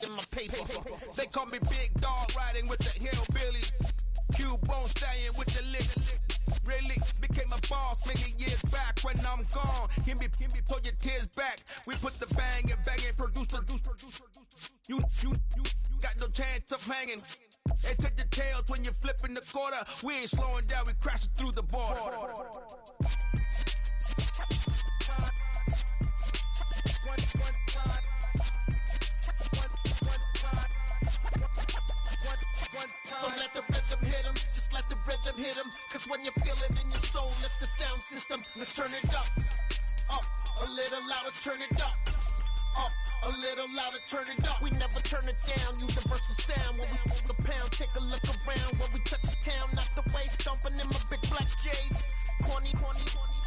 in my paper. They call me Big Dog riding with the hillbillies. Q-Bone stallion with the lick. Really became a boss many years back. When I'm gone, can be pull your tears back. We put the bang and producer. You got no chance of hanging. And take the tails when you're flipping the quarter. We ain't slowing down, we crashing through the border. So let the rhythm hit him, just let the rhythm hit him. Cause when you feel it in your soul, lift the sound system. Let's turn it up, a little louder, turn it up. A little louder, turn it up. We never turn it down, universal sound. When we move the pound, take a look around. When we touch the town, not the way, stomping in my big black J's. Corny,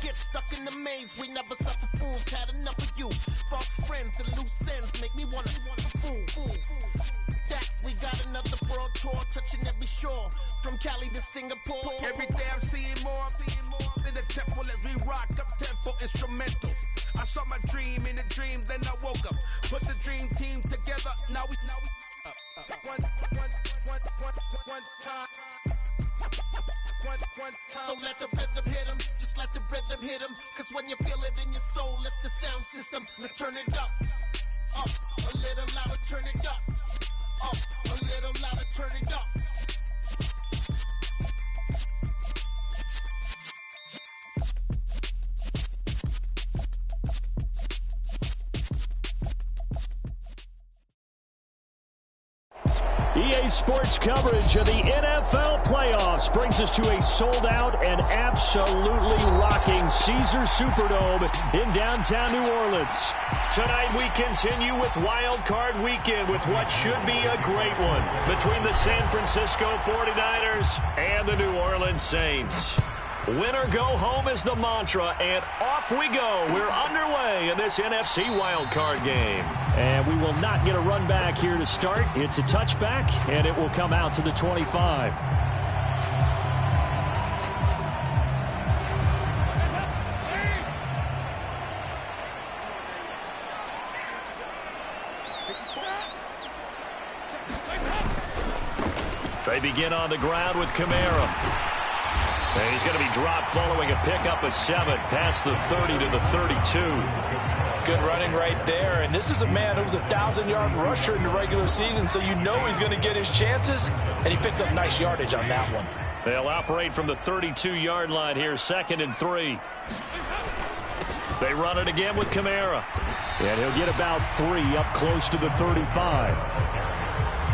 get stuck in the maze. We never suffer fools, had enough of you. False friends and loose ends make me wanna fool. That we got another world tour, touching every shore, from Cali to Singapore. Every day I'm seeing more in the temple as we rock up tempo instrumentals. I saw my dream in a dream, then I woke up. Put the dream team together. Now we one time. So let the rhythm hit him, just let the rhythm hit him. Cause when you feel it in your soul, lift the sound system. Let's turn it up, a little louder, turn it up. A little louder, turn it up. EA Sports coverage of the NFL playoffs brings us to a sold-out and absolutely rocking Caesars Superdome in downtown New Orleans. Tonight we continue with Wildcard Weekend with what should be a great one between the San Francisco 49ers and the New Orleans Saints. Win or go home is the mantra, and off we go. We're underway in this NFC wildcard game. And we will not get a run back here to start. It's a touchback, and it will come out to the 25. They begin on the ground with Kamara. And he's going to be dropped following a pickup of 7 past the 30 to the 32. Good running right there. And this is a man who was a 1,000-yard rusher in the regular season, so you know he's going to get his chances, and he picks up nice yardage on that one. They'll operate from the 32-yard line here, 2nd and 3. They run it again with Kamara. And he'll get about 3 up close to the 35.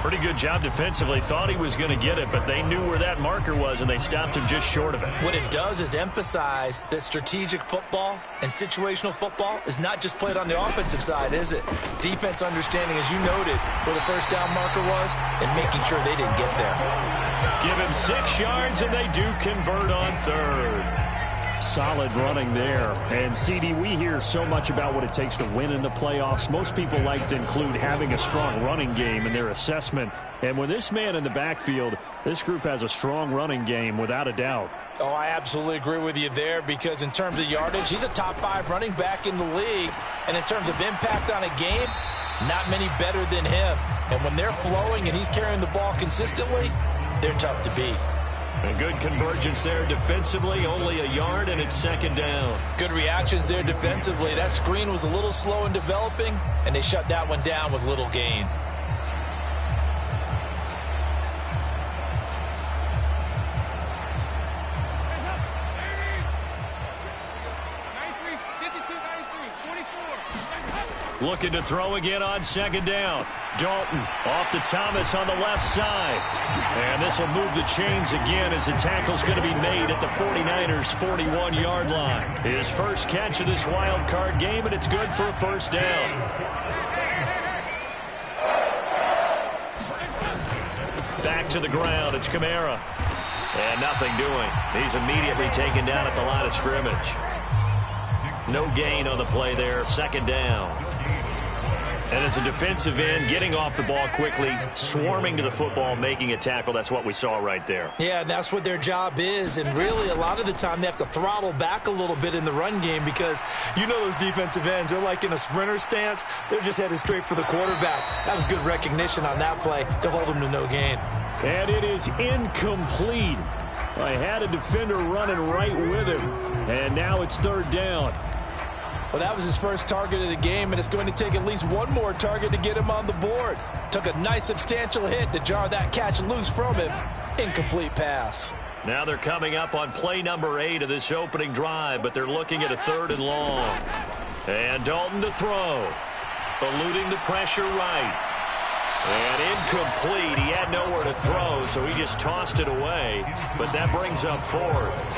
Pretty good job defensively. Thought he was going to get it, but they knew where that marker was, and they stopped him just short of it. What it does is emphasize that strategic football and situational football is not just played on the offensive side, is it? Defense understanding, as you noted, where the first down marker was and making sure they didn't get there. Give him 6 yards, and they do convert on 3rd. Solid running there. And, CD, we hear so much about what it takes to win in the playoffs. Most people like to include having a strong running game in their assessment. And with this man in the backfield, this group has a strong running game without a doubt. Oh, I absolutely agree with you there, because in terms of yardage, he's a top 5 running back in the league. And in terms of impact on a game, not many better than him. And when they're flowing and he's carrying the ball consistently, they're tough to beat. A good convergence there defensively, only a yard, and it's 2nd down. Good reactions there defensively. That screen was a little slow in developing, and they shut that one down with little gain. Looking to throw again on 2nd down. Dalton off to Thomas on the left side. And this will move the chains again as the tackle's going to be made at the 49ers' 41-yard line. His first catch of this wild card game, and it's good for a 1st down. Back to the ground. It's Kamara. And nothing doing. He's immediately taken down at the line of scrimmage. No gain on the play there. 2nd down. And as a defensive end, getting off the ball quickly, swarming to the football, making a tackle, that's what we saw right there. Yeah, and that's what their job is. And really, a lot of the time, they have to throttle back a little bit in the run game because you know those defensive ends, they're like in a sprinter stance. They're just headed straight for the quarterback. That was good recognition on that play to hold them to no gain. And it is incomplete. I had a defender running right with him. And now it's third down. Well, that was his first target of the game, and it's going to take at least one more target to get him on the board. Took a nice substantial hit to jar that catch loose from him. Incomplete pass. Now they're coming up on play number 8 of this opening drive, but they're looking at a 3rd and long. And Dalton to throw. Eluding the pressure right. And incomplete. He had nowhere to throw, so he just tossed it away. But that brings up 4th.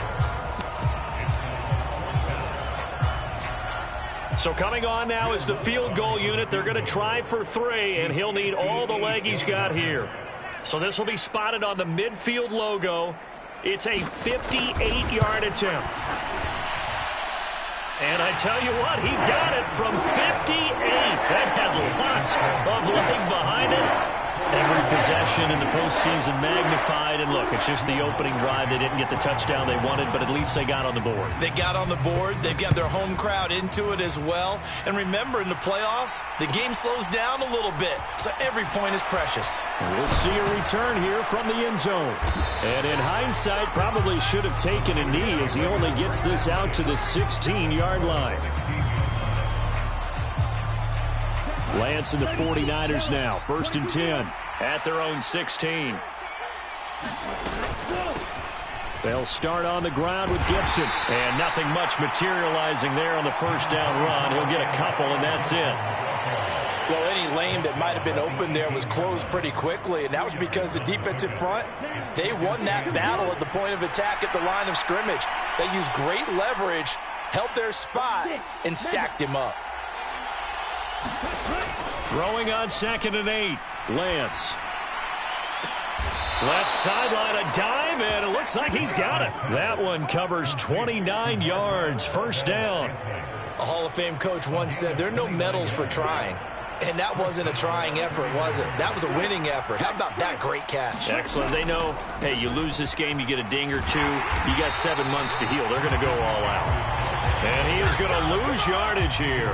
So coming on now is the field goal unit. They're going to try for 3, and he'll need all the leg he's got here. So this will be spotted on the midfield logo. It's a 58-yard attempt. And I tell you what, he got it from 58. That had lots of leg behind it. Every possession in the postseason magnified. And look, it's just the opening drive. They didn't get the touchdown they wanted, but at least they got on the board. They got on the board. They've got their home crowd into it as well. And remember, in the playoffs, the game slows down a little bit. So every point is precious. We'll see a return here from the end zone. And in hindsight, probably should have taken a knee as he only gets this out to the 16-yard line. Lance and the 49ers now. 1st and 10 at their own 16. They'll start on the ground with Gibson. And nothing much materializing there on the first down run. He'll get a couple, and that's it. Well, any lane that might have been open there was closed pretty quickly, and that was because the defensive front, they won that battle at the point of attack at the line of scrimmage. They used great leverage, held their spot, and stacked him up. Throwing on 2nd and 8. Lance. Left sideline, a dive, and it looks like he's got it. That one covers 29 yards. First down. A Hall of Fame coach once said, there are no medals for trying. And that wasn't a trying effort, was it? That was a winning effort. How about that great catch? Excellent. They know, hey, you lose this game, you get a ding or 2. You got 7 months to heal. They're going to go all out. And he is going to lose yardage here.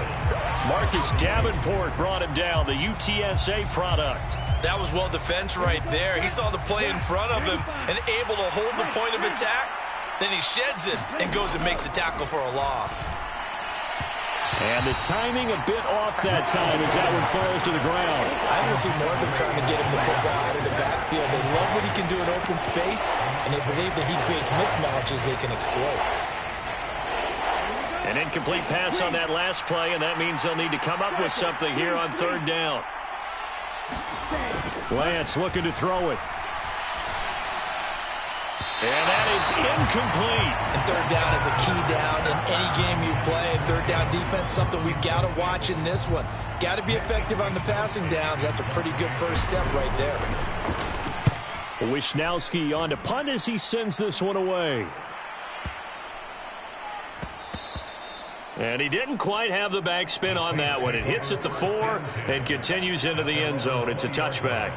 Marcus Davenport brought him down, the UTSA product. That was well defense right there. He saw the play in front of him and able to hold the point of attack. Then he sheds it and goes and makes a tackle for a loss. And the timing a bit off that time as that one falls to the ground. I want to see more of them trying to get him the football out of the backfield. They love what he can do in open space, and they believe that he creates mismatches they can exploit. An incomplete pass on that last play, and that means they'll need to come up with something here on 3rd down. Lance looking to throw it. And that is incomplete. And 3rd down is a key down in any game you play. And 3rd down defense, something we've got to watch in this one. Got to be effective on the passing downs. That's a pretty good first step right there. Wisnowski on to punt as he sends this one away. And he didn't quite have the backspin on that one. It hits at the 4 and continues into the end zone. It's a touchback.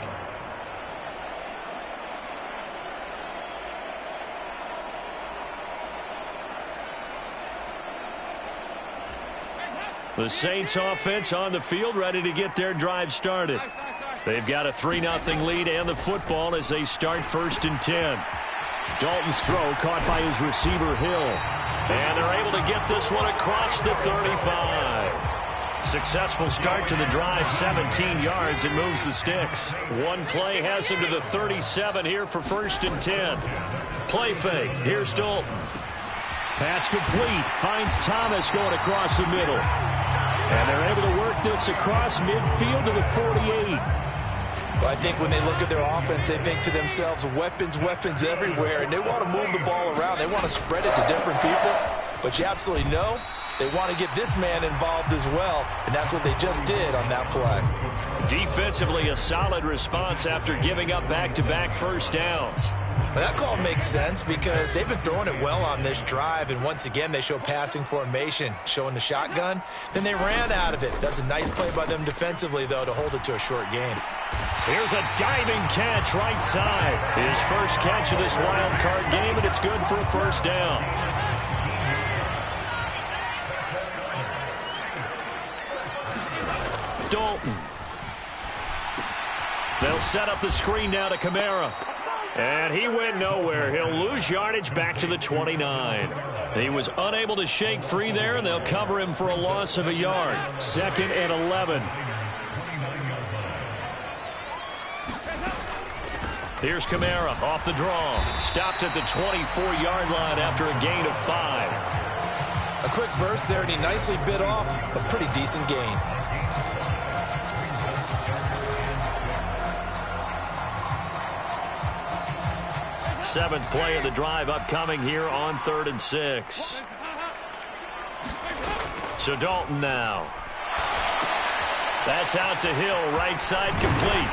The Saints offense on the field, ready to get their drive started. They've got a 3-0 lead and the football as they start 1st and 10. Dalton's throw caught by his receiver Hill. And they're able to get this one across the 35. Successful start to the drive, 17 yards, and moves the sticks. One play has him to the 37 here for 1st and 10. Play fake. Here's Dalton. Pass complete. Finds Thomas going across the middle. And they're able to work this across midfield to the 48. Well, I think when they look at their offense, they think to themselves, weapons, weapons everywhere, and they want to move the ball around. They want to spread it to different people, but you absolutely know they want to get this man involved as well, and that's what they just did on that play. Defensively, a solid response after giving up back-to-back first downs. Well, that call makes sense because they've been throwing it well on this drive, and once again they show passing formation, showing the shotgun. Then they ran out of it. That's a nice play by them defensively, though, to hold it to a short game. Here's a diving catch right side. His first catch of this wild card game, and it's good for a first down. Dalton. They'll set up the screen now to Kamara. And he went nowhere. He'll lose yardage back to the 29. He was unable to shake free there, and they'll cover him for a loss of a yard. 2nd and 11. Here's Kamara off the draw. Stopped at the 24-yard line after a gain of 5. A quick burst there, and he nicely bit off a pretty decent gain. Seventh play of the drive upcoming here on 3rd and 6. So Dalton now. That's out to Hill, right side complete.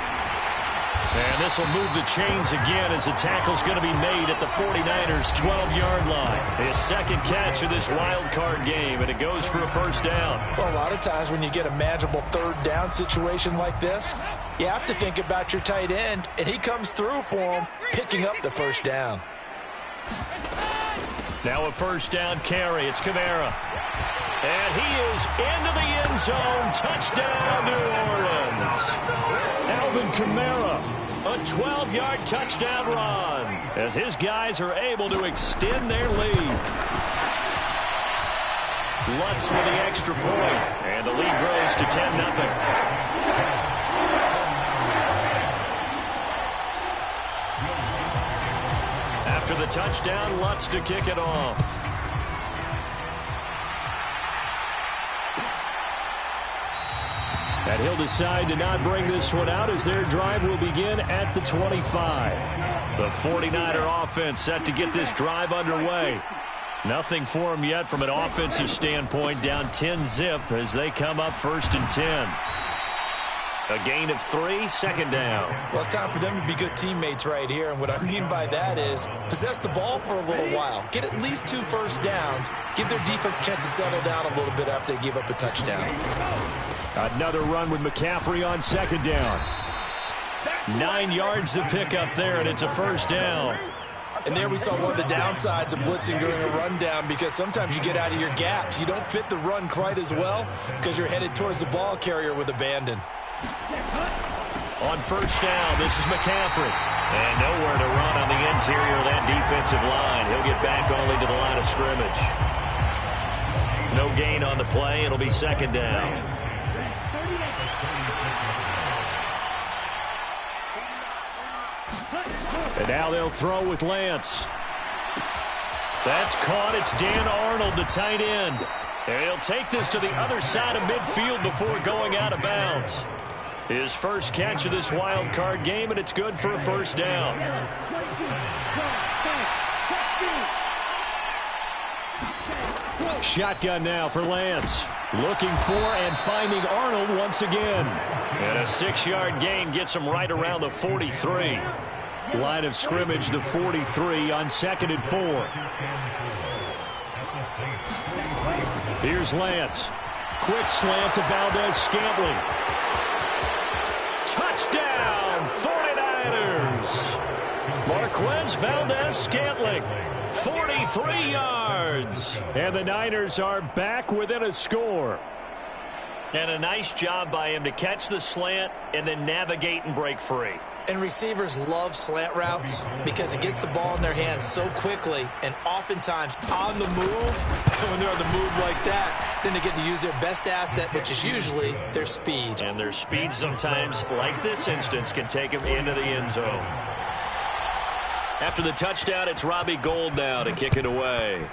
And this will move the chains again as the tackle's going to be made at the 49ers' 12-yard line. His second catch of this wild card game, and it goes for a first down. Well, a lot of times when you get a manageable 3rd down situation like this, you have to think about your tight end, and he comes through for him, picking up the first down. Now a first down carry. It's Kamara. And he is into the end zone. Touchdown, New Orleans. Alvin Kamara. A 12-yard touchdown run as his guys are able to extend their lead. Lutz with the extra point, and the lead grows to 10-0. After the touchdown, Lutz to kick it off. And he'll decide to not bring this one out as their drive will begin at the 25. The 49er offense set to get this drive underway. Nothing for them yet from an offensive standpoint, down 10-zip as they come up 1st and 10. A gain of 3, 2nd down. Well, it's time for them to be good teammates right here, and what I mean by that is possess the ball for a little while. Get at least 2 first downs. Give their defense a chance to settle down a little bit after they give up a touchdown. Another run with McCaffrey on 2nd down. 9 yards to pick up there, and it's a first down. And there we saw one of the downsides of blitzing during a rundown, because sometimes you get out of your gaps. You don't fit the run quite as well because you're headed towards the ball carrier with abandon. On first down, this is McCaffrey. And nowhere to run on the interior of that defensive line. He'll get back only to the line of scrimmage. No gain on the play. It'll be 2nd down. And now they'll throw with Lance. That's caught. It's Dan Arnold, the tight end. And he'll take this to the other side of midfield before going out of bounds. His first catch of this wild card game, and it's good for a first down. Shotgun now for Lance. Looking for and finding Arnold once again. And a 6-yard gain gets him right around the 43. Line of scrimmage, the 43 on 2nd and 4. Here's Lance. Quick slant to Valdez-Scantling. Touchdown, 49ers. Marquez Valdez-Scantling, 43 yards. And the Niners are back within a score. And a nice job by him to catch the slant and then navigate and break free. And receivers love slant routes because it gets the ball in their hands so quickly and oftentimes on the move. When they're on the move like that, then they get to use their best asset, which is usually their speed. And their speed sometimes, like this instance, can take them into the end zone. After the touchdown, it's Robbie Gould now to kick it away.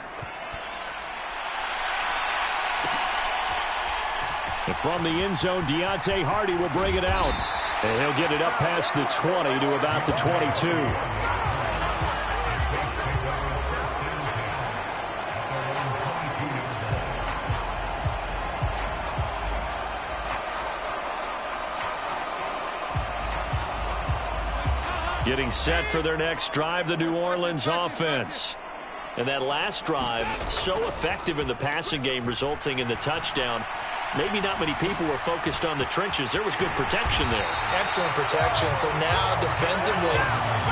And from the end zone, Deontay Hardy will bring it out. And he'll get it up past the 20 to about the 22. Getting set for their next drive, the New Orleans offense. And that last drive, so effective in the passing game, resulting in the touchdown. Maybe not many people were focused on the trenches. There was good protection there. Excellent protection. So now defensively,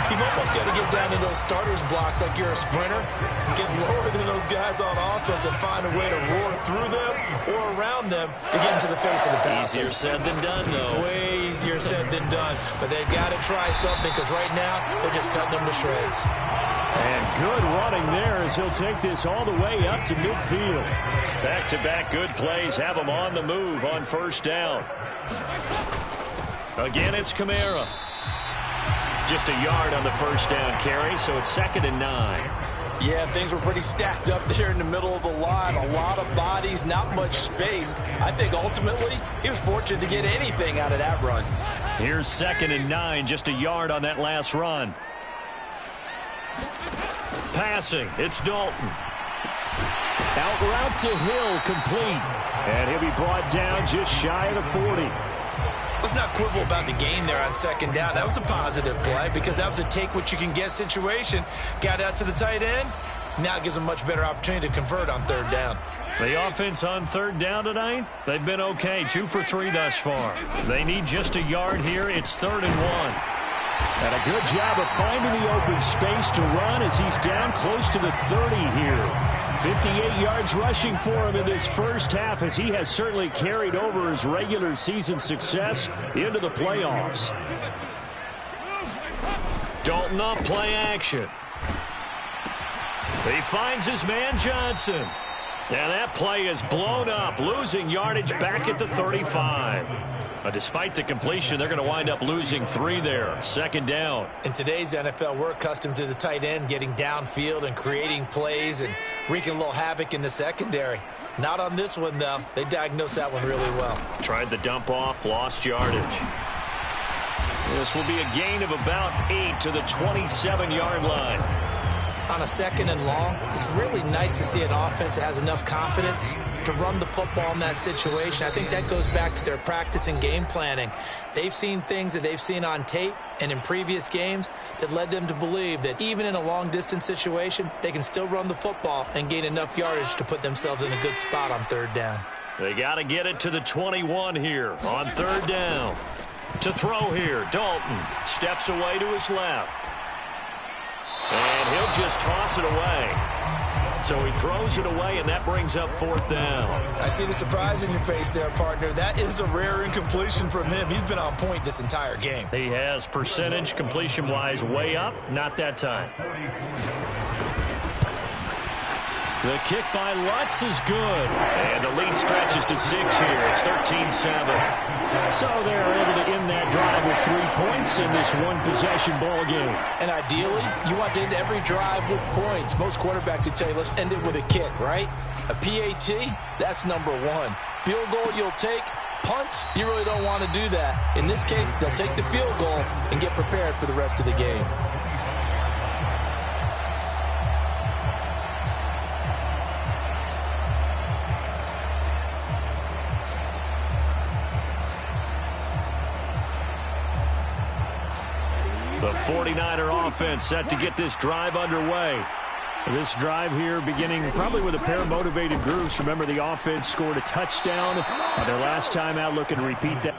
you've almost got to get down to those starters blocks like you're a sprinter. Get lower than those guys on offense and find a way to roar through them or around them to get into the face of the pass. Easier said than done, though. Way easier said than done. But they've got to try something because right now they're just cutting them to shreds. And good running there as he'll take this all the way up to midfield. Back-to-back good plays have him on the move on first down. Again, it's Kamara. Just a yard on the first down carry, so it's 2nd and 9. Yeah, things were pretty stacked up there in the middle of the line. A lot of bodies, not much space. I think ultimately he was fortunate to get anything out of that run. Here's 2nd and 9, just a yard on that last run. Passing, it's Dalton. Out route to Hill, complete. And he'll be brought down just shy of the 40. Let's not quibble about the gain there on 2nd down. That was a positive play because that was a take-what-you-can-get situation. Got out to the tight end. Now it gives them a much better opportunity to convert on 3rd down. The offense on 3rd down tonight, they've been okay, 2 for 3 thus far. They need just a yard here. It's 3rd and 1. And a good job of finding the open space to run as he's down close to the 30 here. 58 yards rushing for him in this first half as he has certainly carried over his regular season success into the playoffs. Dalton on play action. He finds his man Johnson. And that play is blown up, losing yardage back at the 35. Despite the completion, they're going to wind up losing 3 there. 2nd down. In today's NFL, we're accustomed to the tight end getting downfield and creating plays and wreaking a little havoc in the secondary. Not on this one, though. They diagnosed that one really well. Tried the dump off, lost yardage. This will be a gain of about 8 to the 27-yard line. On a 2nd and long, it's really nice to see an offense that has enough confidence to run the football in that situation. I think that goes back to their practice and game planning. They've seen things that they've seen on tape and in previous games that led them to believe that even in a long-distance situation, they can still run the football and gain enough yardage to put themselves in a good spot on 3rd down. They got to get it to the 21 here on 3rd down. To throw here, Dalton steps away to his left. And he'll just toss it away. So he throws it away, and that brings up 4th down. I see the surprise in your face there, partner. That is a rare incompletion from him. He's been on point this entire game. He has percentage completion-wise way up. Not that time. The kick by Lutz is good. And the lead stretches to 6 here. It's 13-7. So they're able to end that drive with 3 points in this one-possession ball game. And ideally, you want to end every drive with points. Most quarterbacks would tell you, let's end it with a kick, right? A PAT, that's number 1. Field goal you'll take. Punts, you really don't want to do that. In this case, they'll take the field goal and get prepared for the rest of the game. The 49er offense set to get this drive underway. This drive here beginning probably with a pair of motivated groups. Remember, the offense scored a touchdown on their last time out, looking to repeat that.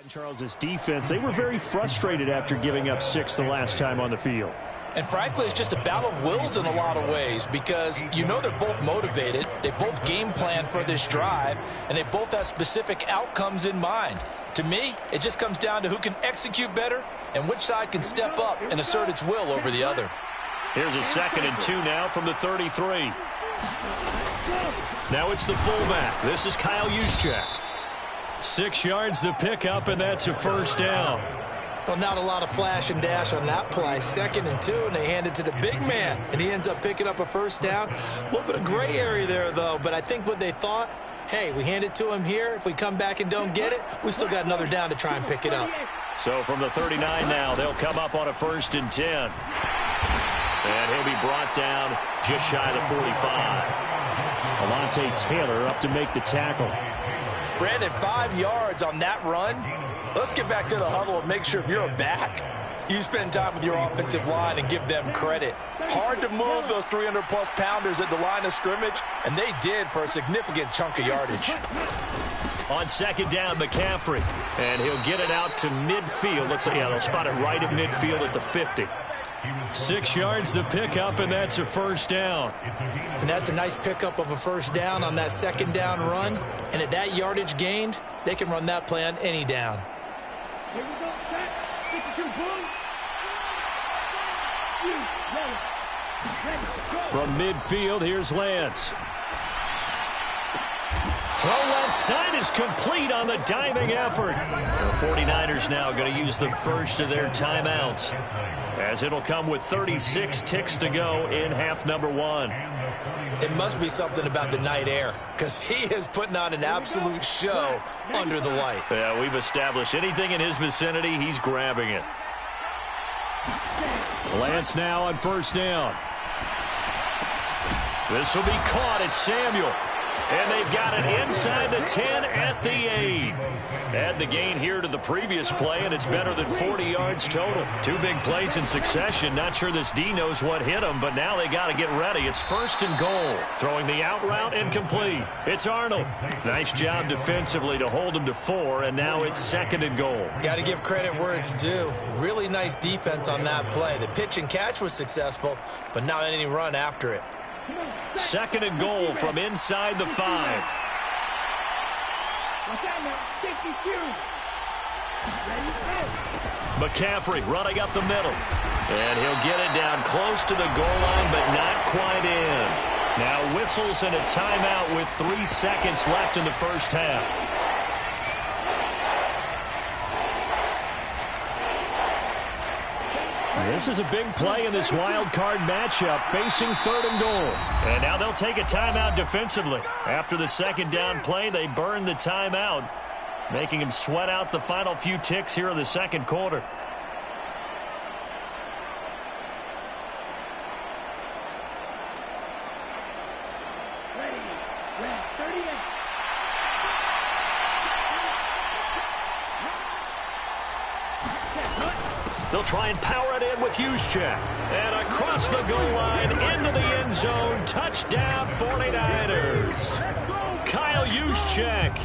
Charles's defense, they were very frustrated after giving up 6 the last time on the field. And frankly, it's just a battle of wills in a lot of ways because you know they're both motivated. They both game plan for this drive, and they both have specific outcomes in mind. To me, it just comes down to who can execute better and which side can step up and assert its will over the other. Here's a 2nd and 2 now from the 33. Now it's the fullback. This is Kyle Juszczyk. 6 yards the pickup, and that's a first down. Well, not a lot of flash and dash on that play. 2nd and 2, and they hand it to the big man, and he ends up picking up a first down. A little bit of gray area there, though, but I think what they thought, hey, we hand it to him here. If we come back and don't get it, we still got another down to try and pick it up. So from the 39 now, they'll come up on a 1st and 10. And he'll be brought down just shy of the 45. Alontae Taylor up to make the tackle. Brandon, 5 yards on that run. Let's get back to the huddle and make sure if you're a back, you spend time with your offensive line and give them credit. Hard to move those 300-plus pounders at the line of scrimmage, and they did for a significant chunk of yardage. On 2nd down, McCaffrey. And he'll get it out to midfield. Let's see, yeah, they'll spot it right at midfield at the 50. 6 yards the pickup, and that's a 1st down. And that's a nice pickup of a 1st down on that 2nd down run. And at that yardage gained, they can run that play on any down. From midfield, here's Lance. Throw left side is complete on the diving effort. The 49ers now going to use the first of their timeouts, as it'll come with 36 ticks to go in half number 1. It must be something about the night air, because he is putting on an absolute show under the light. Yeah, we've established anything in his vicinity, he's grabbing it. Lance now on 1st down. This will be caught at Samuel. And they've got it inside the 10 at the 8. Add the gain here to the previous play, and it's better than 40 yards total. 2 big plays in succession. Not sure this D knows what hit him, but now they got to get ready. It's 1st and goal. Throwing the out route and complete. It's Arnold. Nice job defensively to hold him to 4, and now it's 2nd and goal. Got to give credit where it's due. Really nice defense on that play. The pitch and catch was successful, but not any run after it. 2nd and goal from inside the 5. McCaffrey running up the middle. And he'll get it down close to the goal line, but not quite in. Now whistles and a timeout with 3 seconds left in the 1st half. This is a big play in this wild card matchup, facing 3rd and goal. And now they'll take a timeout defensively. After the 2nd down play, they burn the timeout, making him sweat out the final few ticks here in the 2nd quarter. They'll try and power it in with Juszczyk. And across the goal line, into the end zone. Touchdown, 49ers. Kyle Juszczyk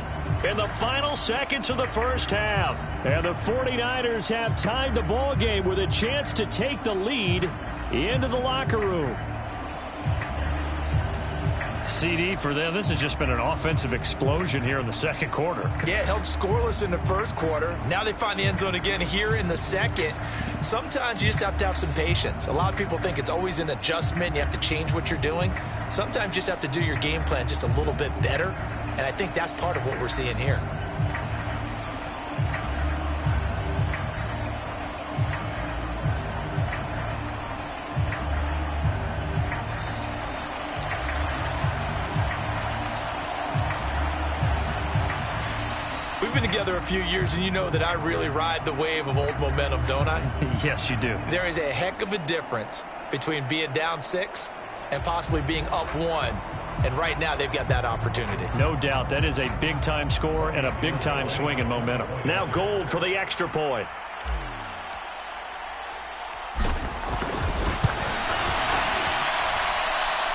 in the final seconds of the 1st half. And the 49ers have tied the ball game with a chance to take the lead into the locker room. CD for them, this has just been an offensive explosion here in the 2nd quarter. Yeah, held scoreless in the 1st quarter. Now they find the end zone again here in the 2nd. Sometimes you just have to have some patience. A lot of people think it's always an adjustment. You have to change what you're doing. Sometimes you just have to do your game plan just a little bit better. And I think that's part of what we're seeing here. Been together a few years, and you know that I really ride the wave of old momentum, don't I? Yes, you do. There is a heck of a difference between being down 6 and possibly being up 1. And right now, they've got that opportunity. No doubt. That is a big-time score and a big-time swing in momentum. Now Gold for the extra point.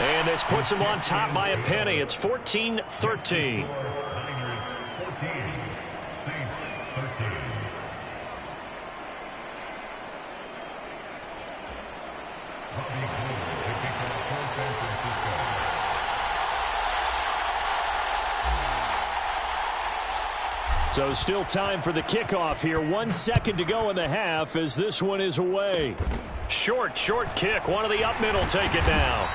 And this puts them on top by a penny. It's 14-13. So still time for the kickoff here. 1 second to go in the half as this one is away. Short kick. One of the up middle take it down.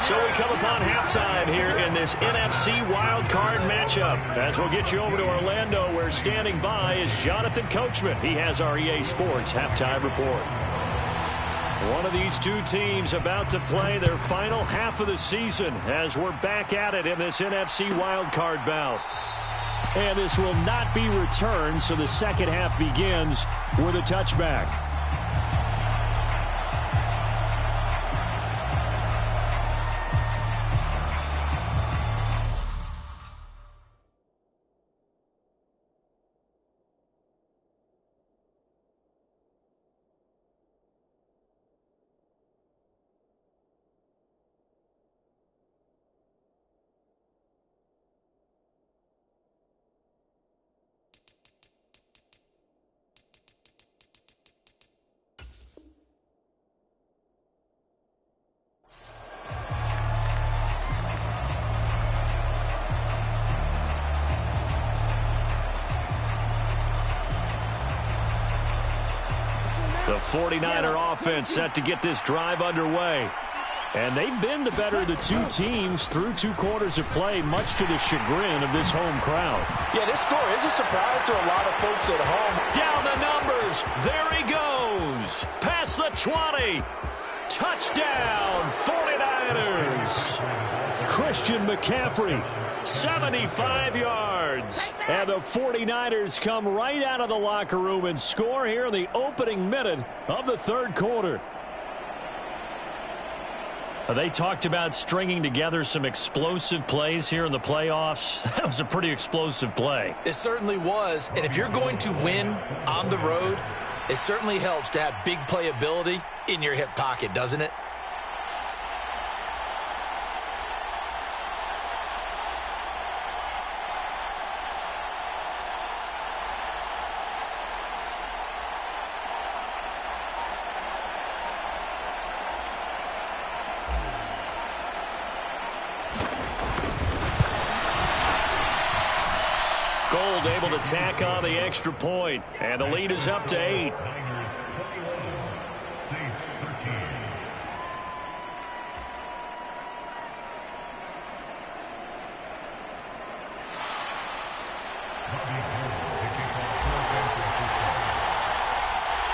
So we come upon halftime here in this NFC wildcard matchup, as we'll get you over to Orlando, where there standing by is Jonathan Coachman. He has our EA Sports halftime report. One of these two teams about to play their final half of the season as we're back at it in this NFC Wildcard bout. And this will not be returned, so the second half begins with a touchback. The 49er offense set to get this drive underway. And they've been the better of the two teams through 2 quarters of play, much to the chagrin of this home crowd. Yeah, this score is a surprise to a lot of folks at home. Down the numbers. There he goes. Past the 20. Touchdown, 49ers. Christian McCaffrey, 75 yards. And the 49ers come right out of the locker room and score here in the opening minute of the third quarter. They talked about stringing together some explosive plays here in the playoffs. That was a pretty explosive play. It certainly was. And if you're going to win on the road, it certainly helps to have big playability in your hip pocket, doesn't it? Gold able to tack on the extra point, and the lead is up to 8.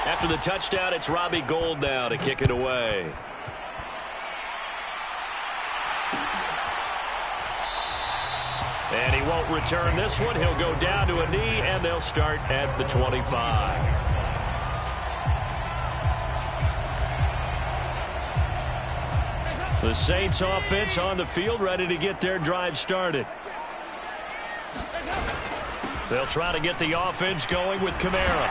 After the touchdown, it's Robbie Gould now to kick it away. And he won't return this one. He'll go down to a knee, and they'll start at the 25. The Saints offense on the field, ready to get their drive started. They'll try to get the offense going with Kamara.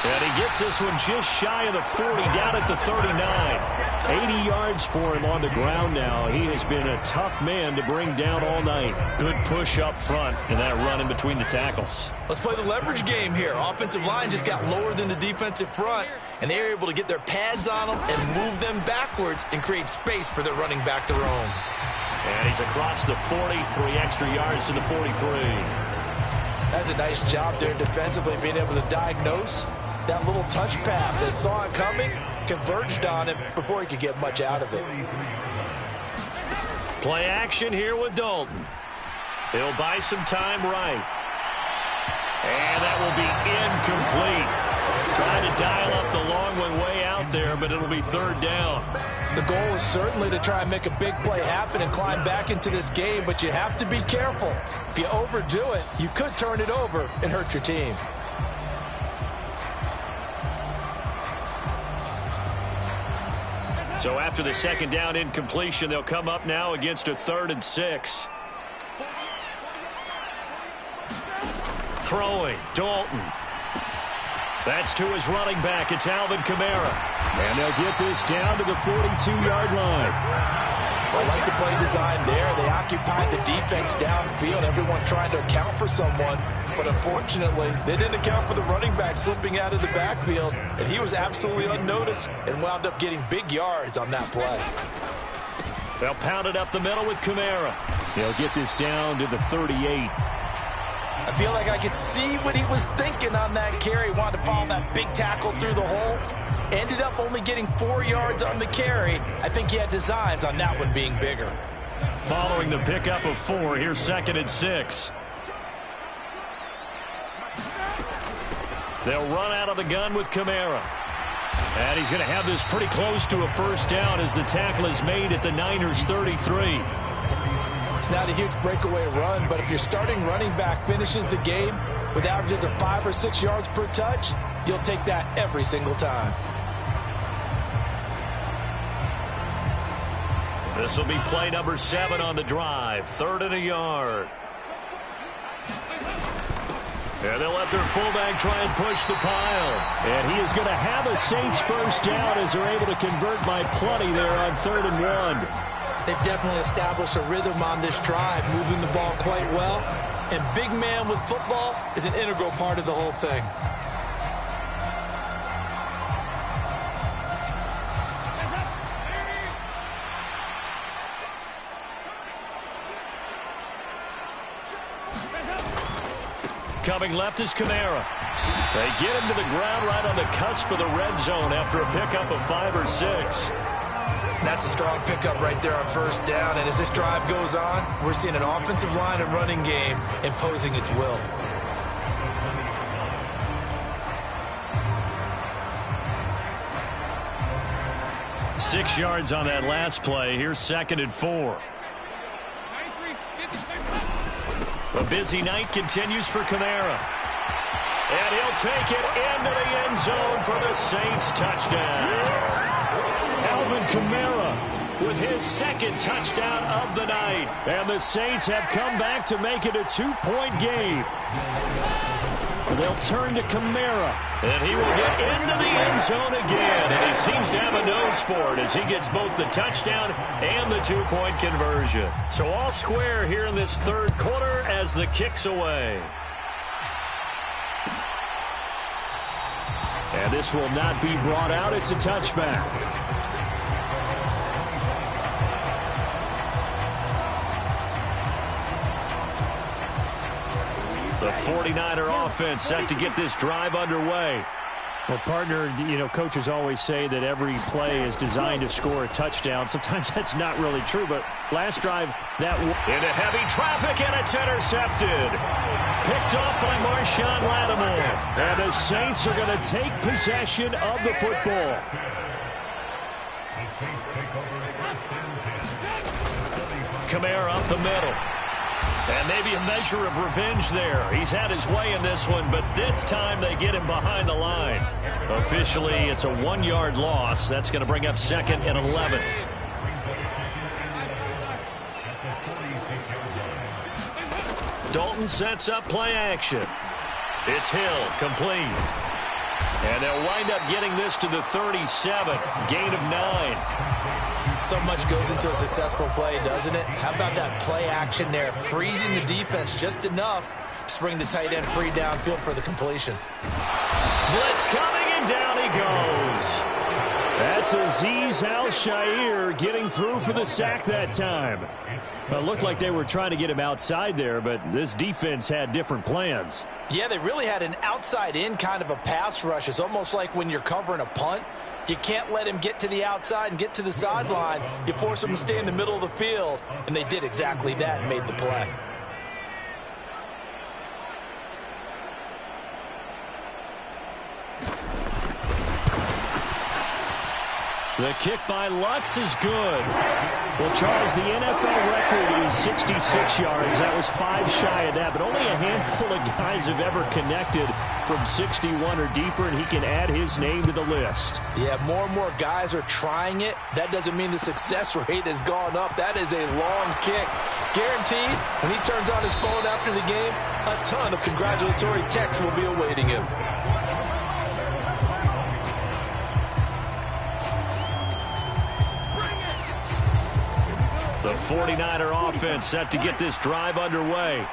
And he gets this one just shy of the 40, down at the 39. 80 yards for him on the ground now. He has been a tough man to bring down all night. Good push up front and that run in between the tackles. Let's play the leverage game here. Offensive line just got lower than the defensive front, and they were able to get their pads on them and move them backwards and create space for their running back to roam. And he's across the 40, 3 extra yards to the 43. That's a nice job there defensively, being able to diagnose that little touch pass. They saw it coming, converged on him before he could get much out of it. Play action here with Dalton. He'll buy some time right. And that will be incomplete. Trying to dial up the long one way out there, but it'll be third down. The goal is certainly to try and make a big play happen and climb back into this game, but you have to be careful. If you overdo it, you could turn it over and hurt your team. So after the second down incompletion, they'll come up now against a 3rd and 6. Throwing, Dalton. That's to his running back. It's Alvin Kamara. And they'll get this down to the 42-yard line. I like the play design there. They occupied the defense downfield. Everyone's trying to account for someone. But unfortunately, they didn't account for the running back slipping out of the backfield. And he was absolutely unnoticed and wound up getting big yards on that play. They'll pound it up the middle with Kamara. They'll get this down to the 38. I feel like I could see what he was thinking on that carry. Wanted to follow that big tackle through the hole. Ended up only getting 4 yards on the carry. I think he had designs on that one being bigger. Following the pickup of 4, here's 2nd and 6. They'll run out of the gun with Kamara. And he's going to have this pretty close to a first down as the tackle is made at the Niners' 33. It's not a huge breakaway run, but if your starting running back finishes the game with averages of 5 or 6 yards per touch, you'll take that every single time. This will be play number 7 on the drive. 3rd and a yard. And they'll let their fullback try and push the pile. And he is going to have a Saints first down as they're able to convert by plenty there on 3rd and 1. They've definitely established a rhythm on this drive, moving the ball quite well. And big man with football is an integral part of the whole thing. Coming left is Kamara. They get him to the ground right on the cusp of the red zone after a pickup of 5 or 6. That's a strong pickup right there on first down. And as this drive goes on, we're seeing an offensive line and running game imposing its will. Six yards on that last play. Here's 2nd and 4. A busy night continues for Kamara. And he'll take it into the end zone for the Saints touchdown. Alvin Kamara with his 2nd touchdown of the night. And the Saints have come back to make it a 2-point game. They'll turn to Kamara, and he will get into the end zone again. And he seems to have a nose for it as he gets both the touchdown and the 2-point conversion. So all square here in this 3rd quarter as the kick's away. And this will not be brought out. It's a touchback. The 49er offense set to get this drive underway. Well, partner, you know, coaches always say that every play is designed to score a touchdown. Sometimes that's not really true, but last drive, that into heavy traffic, and it's intercepted. Picked off by Marshawn Lattimore. And the Saints are going to take possession of the football. Kamara up the middle. And maybe a measure of revenge there. He's had his way in this one, but this time they get him behind the line. Officially, it's a 1-yard loss. That's going to bring up 2nd and 11. Dalton sets up play action. It's Hill, complete. And they'll wind up getting this to the 37. Gain of 9. So much goes into a successful play, doesn't it? How about that play action there, freezing the defense just enough to bring the tight end free downfield for the completion. Blitz coming, and down he goes. That's Azeez Al-Shaair getting through for the sack that time. Well, it looked like they were trying to get him outside there, but this defense had different plans. Yeah, they really had an outside-in kind of a pass rush. It's almost like when you're covering a punt. You can't let him get to the outside and get to the sideline. You force him to stay in the middle of the field, and they did exactly that and made the play. The kick by Lutz is good. Well, Charles, the NFL record is 66 yards. That was 5 shy of that, but only a handful of guys have ever connected from 61 or deeper, and he can add his name to the list. Yeah, more and more guys are trying it. That doesn't mean the success rate has gone up. That is a long kick. Guaranteed, when he turns on his phone after the game, a ton of congratulatory texts will be awaiting him. The 49er offense set to get this drive underway.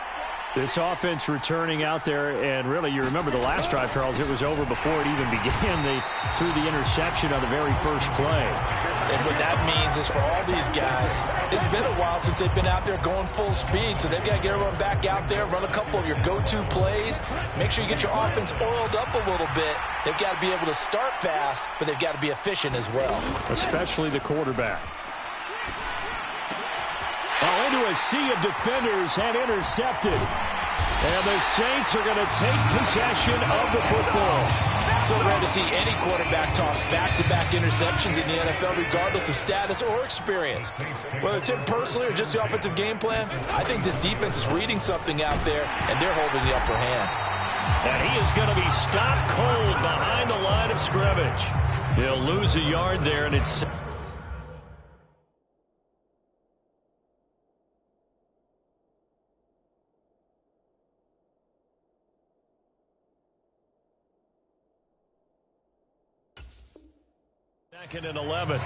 This offense returning out there, and really, you remember the last drive, Charles, it was over before it even began. They threw the interception on the very first play. And what that means is for all these guys, it's been a while since they've been out there going full speed, so they've got to get everyone back out there, run a couple of your go-to plays, make sure you get your offense oiled up a little bit. They've got to be able to start fast, but they've got to be efficient as well. Especially the quarterback. Into a sea of defenders and intercepted. And the Saints are going to take possession of the football. So rare to see any quarterback toss back-to-back interceptions in the NFL, regardless of status or experience. Whether it's him personally or just the offensive game plan, I think this defense is reading something out there, and they're holding the upper hand. And he is going to be stopped cold behind the line of scrimmage. He'll lose a yard there, and it's... Second and 11.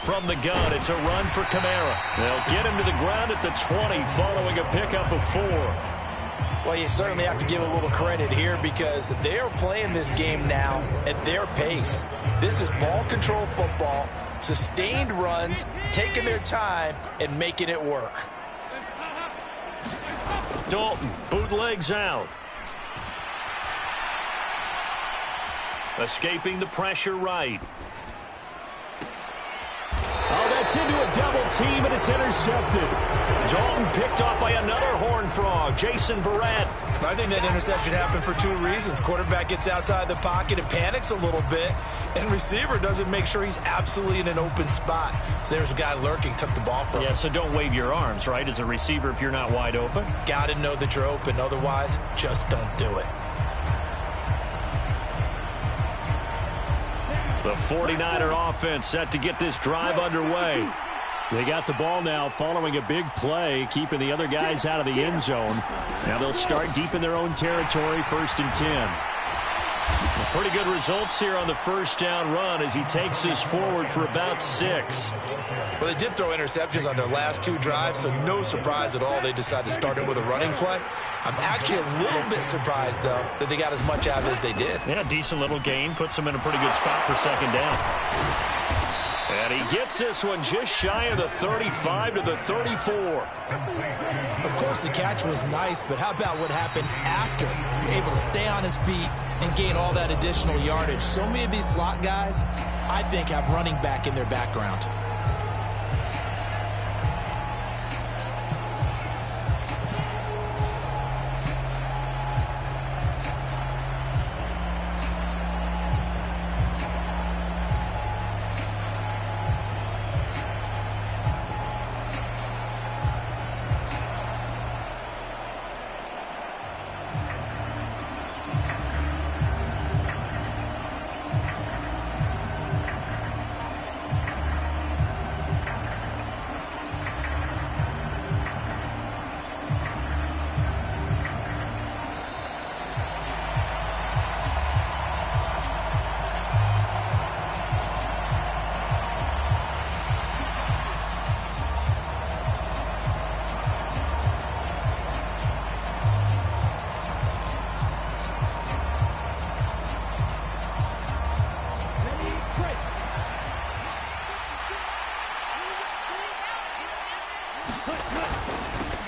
From the gun, it's a run for Kamara. They'll get him to the ground at the 20 following a pickup of 4. Well, you certainly have to give a little credit here because they are playing this game now at their pace. This is ball control football, sustained runs, taking their time, and making it work. Dalton, bootlegs out. Escaping the pressure right. Oh, that's into a double team, and it's intercepted. Dalton picked off by another Horned Frog, Jason Verrett. I think that interception happened for 2 reasons. Quarterback gets outside the pocket and panics a little bit, and receiver doesn't make sure he's absolutely in an open spot. So there's a guy lurking, took the ball from him. Yeah, so don't wave your arms, right, as a receiver if you're not wide open. Got to know that you're open. Otherwise, just don't do it. The 49er offense set to get this drive underway. They got the ball now following a big play, keeping the other guys out of the end zone. Now they'll start deep in their own territory, 1st and 10. Pretty good results here on the first down run as he takes us forward for about 6. Well, they did throw interceptions on their last 2 drives, so no surprise at all they decided to start it with a running play. I'm actually a little bit surprised, though, that they got as much out of it as they did. Yeah, decent little gain. Puts them in a pretty good spot for 2nd down. And he gets this one just shy of the 35 to the 34. Of course, the catch was nice, but how about what happened after? Able to stay on his feet and gain all that additional yardage. So many of these slot guys, I think, have running back in their background.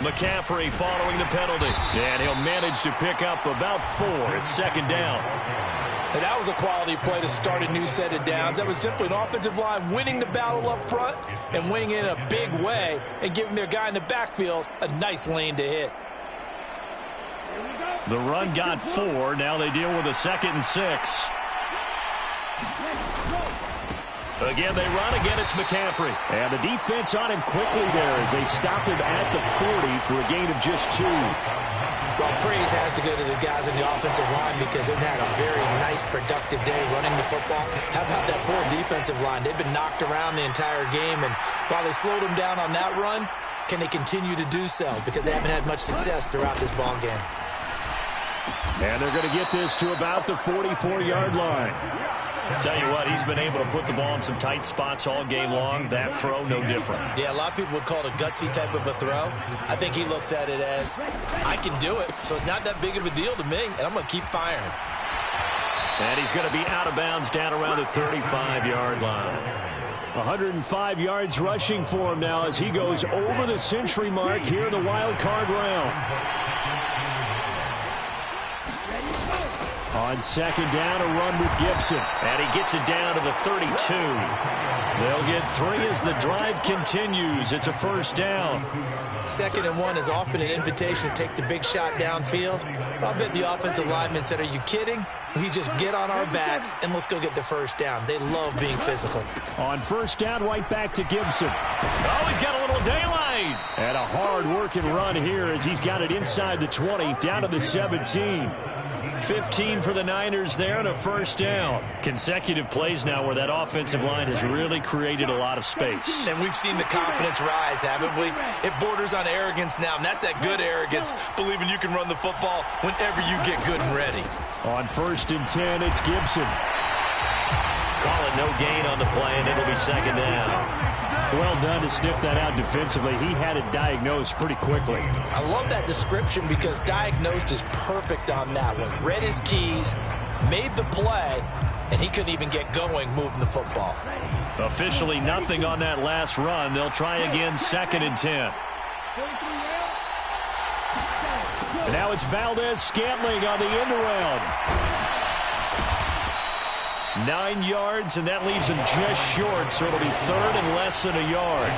McCaffrey following the penalty. And he'll manage to pick up about 4. It's 2nd down. And that was a quality play to start a new set of downs. That was simply an offensive line winning the battle up front and winning it in a big way and giving their guy in the backfield a nice lane to hit. The run got 4. Now they deal with a 2nd and 6. Again, they run. Again, it's McCaffrey. And the defense on him quickly there as they stop him at the 40 for a gain of just 2. Well, praise has to go to the guys in the offensive line because they've had a very nice, productive day running the football. How about that poor defensive line? They've been knocked around the entire game, and while they slowed them down on that run, can they continue to do so? Because they haven't had much success throughout this ball game. And they're going to get this to about the 44-yard line. Tell you what, he's been able to put the ball in some tight spots all game long. That throw, no different. Yeah, a lot of people would call it a gutsy type of a throw. I think he looks at it as, I can do it, so it's not that big of a deal to me, and I'm going to keep firing. And he's going to be out of bounds down around the 35-yard line. 105 yards rushing for him now as he goes over the century mark here in the wild card round. On second down, a run with Gibson. And he gets it down to the 32. They'll get 3 as the drive continues. It's a first down. 2nd and 1 is often an invitation to take the big shot downfield. I'll bet the offensive lineman said, are you kidding? We just get on our backs and let's go get the first down. They love being physical. On first down, right back to Gibson. Oh, he's got a little daylight. And a hard-working run here as he's got it inside the 20, down to the 17. 15 for the Niners there and a first down. Consecutive plays now where that offensive line has really created a lot of space. And we've seen the confidence rise, haven't we? It borders on arrogance now, and that's that good arrogance, believing you can run the football whenever you get good and ready. On 1st and 10, it's Gibson. Call it no gain on the play, and it'll be 2nd down. Well done to sniff that out defensively. He had it diagnosed pretty quickly. I love that description because diagnosed is perfect on that one. Read his keys, made the play, and he couldn't even get going moving the football. Officially nothing on that last run. They'll try again 2nd and 10. And now it's Valdez-Scantling on the end around. 9 yards, and that leaves him just short, so it'll be 3rd and less than a yard.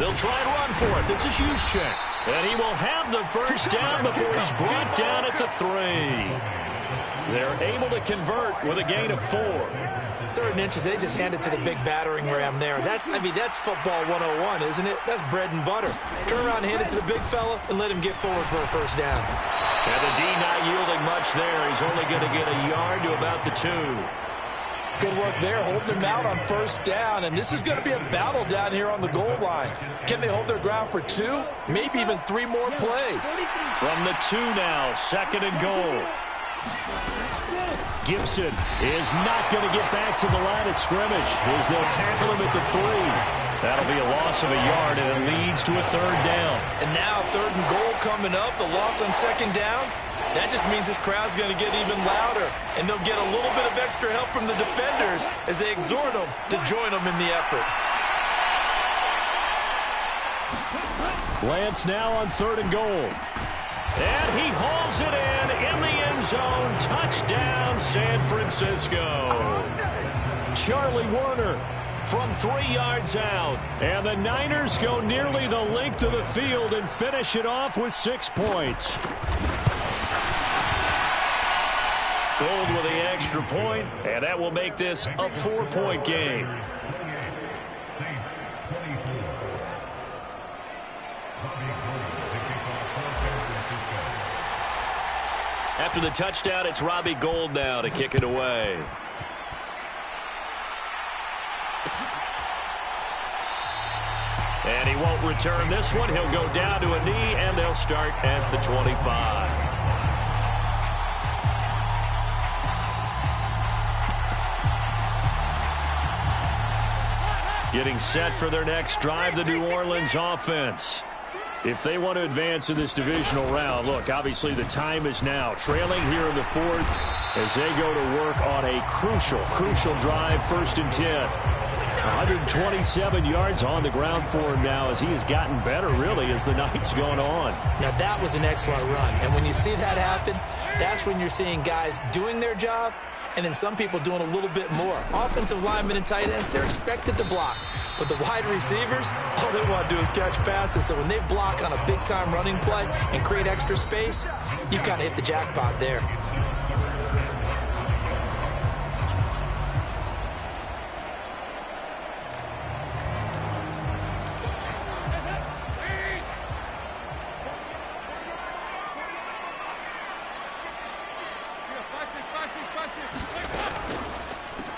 They'll try and run for it. This is Juszczyk. And he will have the first down before he's brought down at the 3. They're able to convert with a gain of 4. 3rd and inches, they just hand it to the big battering ram there. That's football 101, isn't it? That's bread and butter. Turn around and hand it to the big fella and let him get forward for a first down. And the D not yielding much there. He's only going to get a yard to about the 2. Good work there, holding them out on first down. And this is going to be a battle down here on the goal line. Can they hold their ground for 2? Maybe even 3 more plays. From the 2 now, 2nd and goal. Gibson is not going to get back to the line of scrimmage as they'll tackle him at the 3. That'll be a loss of a yard, and it leads to a 3rd down. And now 3rd and goal coming up, the loss on 2nd down. That just means this crowd's going to get even louder, and they'll get a little bit of extra help from the defenders as they exhort them to join them in the effort. Lance now on 3rd and goal. And he hauls it in the end zone. Touchdown, San Francisco. Charlie Werner from 3 yards out. And the Niners go nearly the length of the field and finish it off with 6 points. Gold with the extra point, and that will make this a 4-point game. After the touchdown, it's Robbie Gould now to kick it away. And he won't return this one. He'll go down to a knee, and they'll start at the 25. Getting set for their next drive, the New Orleans offense. If they want to advance in this divisional round, look, obviously the time is now. Trailing here in the 4th as they go to work on a crucial drive, 1st and 10. 127 yards on the ground for him now as he has gotten better, really, as the night's gone on. Now, that was an excellent run. And when you see that happen, that's when you're seeing guys doing their job and then some people doing a little bit more. Offensive linemen and tight ends, they're expected to block. But the wide receivers, all they want to do is catch passes. So when they block on a big-time running play and create extra space, you've kind of hit the jackpot there.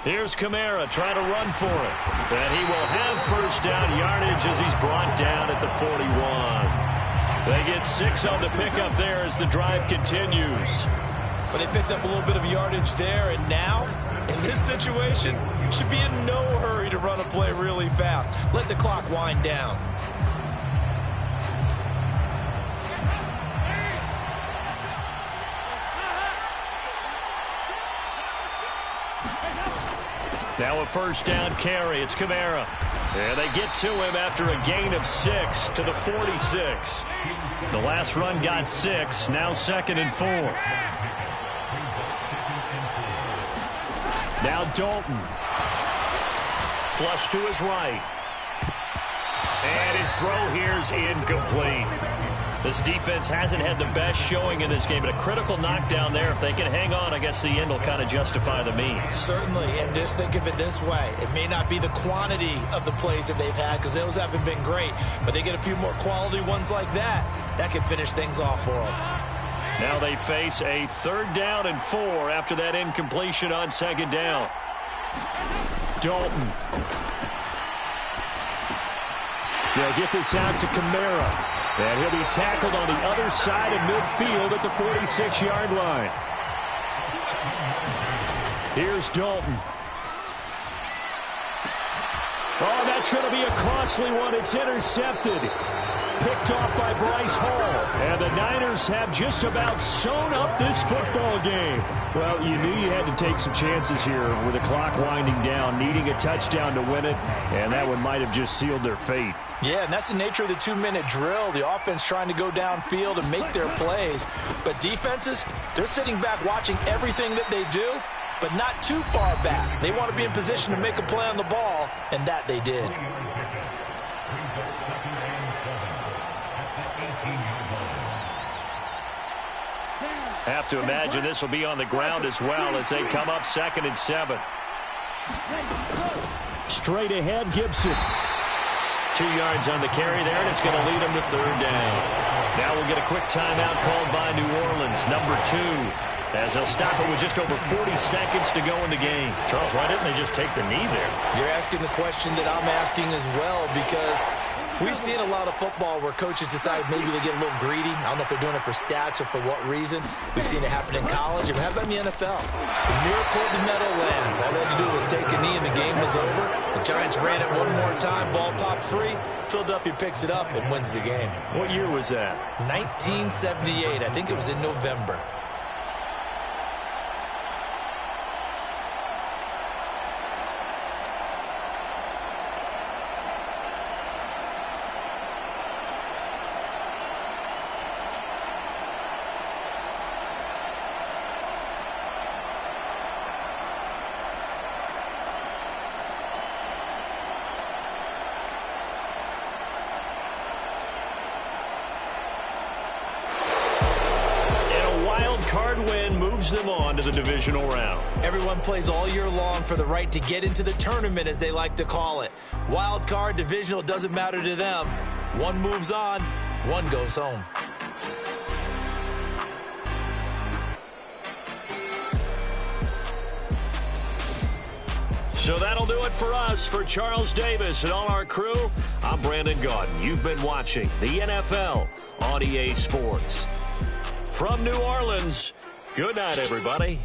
Here's Kamara trying to run for it. And he will have first down yardage as he's brought down at the 41. They get 6 on the pickup there as the drive continues. But they picked up a little bit of yardage there, and now, in this situation, should be in no hurry to run a play really fast. Let the clock wind down. Now a first down carry. It's Kamara. And they get to him after a gain of 6 to the 46. The last run got 6. Now 2nd and 4. Now Dalton. Flush to his right. And his throw here is incomplete. This defense hasn't had the best showing in this game, but a critical knockdown there. If they can hang on, I guess the end will kind of justify the means. Certainly, and just think of it this way. It may not be the quantity of the plays that they've had, because those haven't been great, but they get a few more quality ones like that. That can finish things off for them. Now they face a 3rd down and 4 after that incompletion on 2nd down. Dalton. They'll get this out to Kamara. And he'll be tackled on the other side of midfield at the 46-yard line. Here's Dalton. Oh, that's going to be a costly one. It's intercepted. Picked off by Bryce Hall. And the Niners have just about sewn up this football game. Well, you knew you had to take some chances here with the clock winding down, needing a touchdown to win it, and that one might have just sealed their fate. Yeah, and that's the nature of the 2-minute drill. The offense trying to go downfield and make their plays. But defenses, they're sitting back watching everything that they do, but not too far back. They want to be in position to make a play on the ball, and that they did. Have to imagine this will be on the ground as well as they come up 2nd and 7. Straight ahead, Gibson. 2 yards on the carry there, and it's going to lead them to 3rd down. Now we'll get a quick timeout called by New Orleans, number 2, as they'll stop it with just over 40 seconds to go in the game. Charles, why didn't they just take the knee there? You're asking the question that I'm asking as well, because we've seen a lot of football where coaches decide maybe they get a little greedy. I don't know if they're doing it for stats or for what reason. We've seen it happen in college. And how about in the NFL? The miracle of the Meadowlands. All they had to do was take a knee and the game was over. The Giants ran it one more time. Ball popped free. Philadelphia picks it up and wins the game. What year was that? 1978. I think it was in November. Wildcard win moves them on to the divisional round. Everyone plays all year long for the right to get into the tournament, as they like to call it. Wildcard, divisional, doesn't matter to them. One moves on, one goes home. So that'll do it for us. For Charles Davis and all our crew, I'm Brandon Gaudin. You've been watching the NFL on EA Sports. From New Orleans, good night, everybody.